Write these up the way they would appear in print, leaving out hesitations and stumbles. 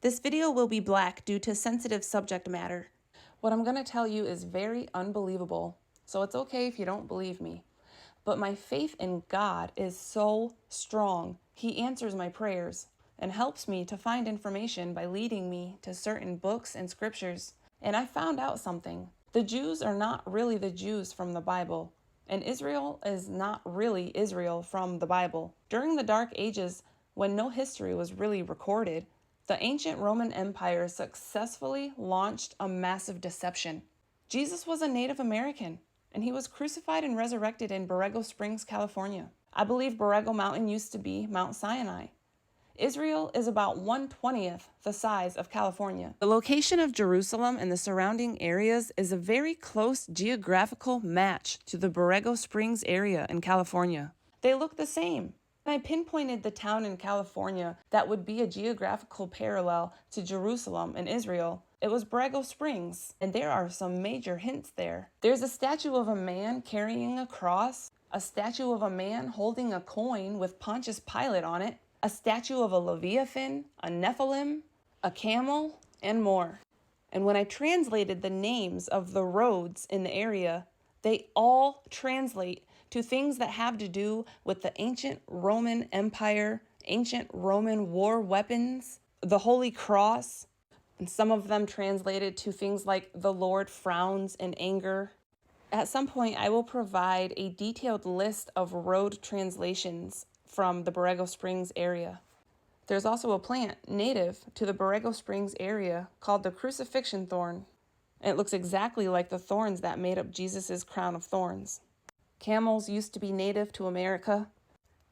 This video will be black due to sensitive subject matter. What I'm going to tell you is very unbelievable, so it's okay if you don't believe me. But my faith in God is so strong. He answers my prayers and helps me to find information by leading me to certain books and scriptures. And I found out something. The Jews are not really the Jews from the Bible, and Israel is not really Israel from the Bible. During the Dark Ages, when no history was really recorded, the ancient Roman Empire successfully launched a massive deception. Jesus was a Native American, and he was crucified and resurrected in Borrego Springs, California. I believe Borrego Mountain used to be Mount Sinai. Israel is about 1/20th the size of California. The location of Jerusalem and the surrounding areas is a very close geographical match to the Borrego Springs area in California. They look the same. I pinpointed the town in California that would be a geographical parallel to Jerusalem in Israel. It was Borrego Springs, and there are some major hints there. There's a statue of a man carrying a cross, a statue of a man holding a coin with Pontius Pilate on it, a statue of a Leviathan, a Nephilim, a camel, and more. And when I translated the names of the roads in the area, they all translate to things that have to do with the ancient Roman Empire, ancient Roman war weapons, the Holy Cross, and some of them translated to things like the Lord frowns in anger. At some point, I will provide a detailed list of road translations from the Borrego Springs area. There's also a plant native to the Borrego Springs area called the crucifixion thorn. It looks exactly like the thorns that made up Jesus' crown of thorns. Camels used to be native to America.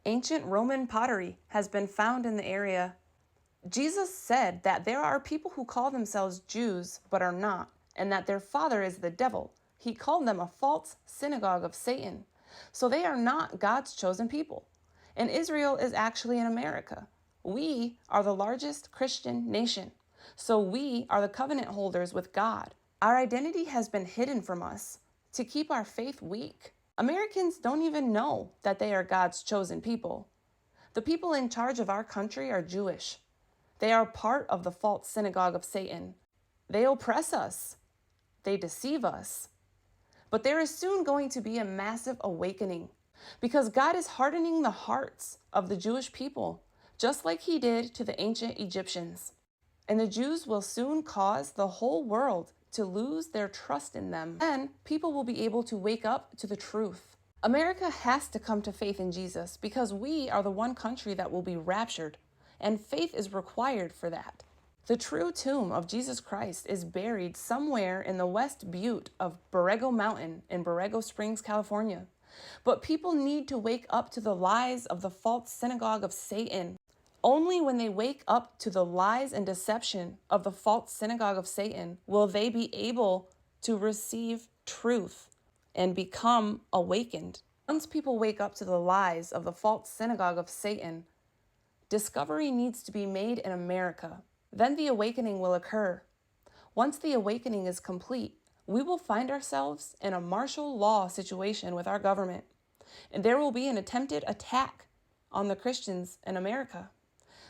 Ancient Roman pottery has been found in the area. Jesus said that there are people who call themselves Jews but are not, and that their father is the devil. He called them a false synagogue of Satan. So they are not God's chosen people. And Israel is actually in America. We are the largest Christian nation. So we are the covenant holders with God. Our identity has been hidden from us to keep our faith weak. Americans don't even know that they are God's chosen people. The people in charge of our country are Jewish. They are part of the false synagogue of Satan. They oppress us. They deceive us. But there is soon going to be a massive awakening because God is hardening the hearts of the Jewish people, just like he did to the ancient Egyptians. And the Jews will soon cause the whole world to lose their trust in them. Then people will be able to wake up to the truth. America has to come to faith in Jesus because we are the one country that will be raptured, and faith is required for that. The true tomb of Jesus Christ is buried somewhere in the West Butte of Borrego Mountain in Borrego Springs, California. But people need to wake up to the lies of the false synagogue of Satan. Only when they wake up to the lies and deception of the false synagogue of Satan will they be able to receive truth and become awakened. Once people wake up to the lies of the false synagogue of Satan, discovery needs to be made in America. Then the awakening will occur. Once the awakening is complete, we will find ourselves in a martial law situation with our government, and there will be an attempted attack on the Christians in America.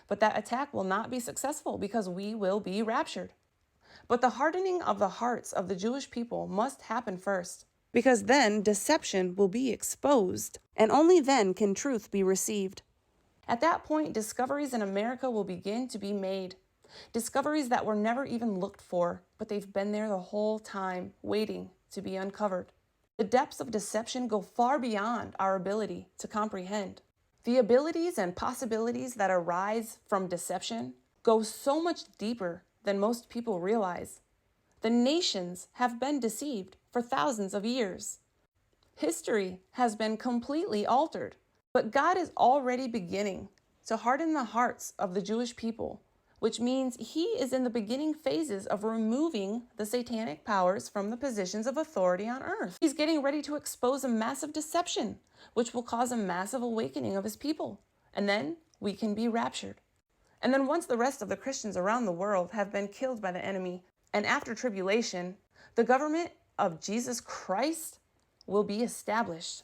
But that attack will not be successful because we will be raptured. But the hardening of the hearts of the Jewish people must happen first, because then deception will be exposed, and only then can truth be received. At that point, discoveries in America will begin to be made. Discoveries that were never even looked for, but they've been there the whole time, waiting to be uncovered. The depths of deception go far beyond our ability to comprehend. The abilities and possibilities that arise from deception go so much deeper than most people realize. The nations have been deceived for thousands of years. History has been completely altered, but God is already beginning to harden the hearts of the Jewish people, which means he is in the beginning phases of removing the satanic powers from the positions of authority on earth. He's getting ready to expose a massive deception, which will cause a massive awakening of his people. And then we can be raptured. And then once the rest of the Christians around the world have been killed by the enemy, and after tribulation, the government of Jesus Christ will be established.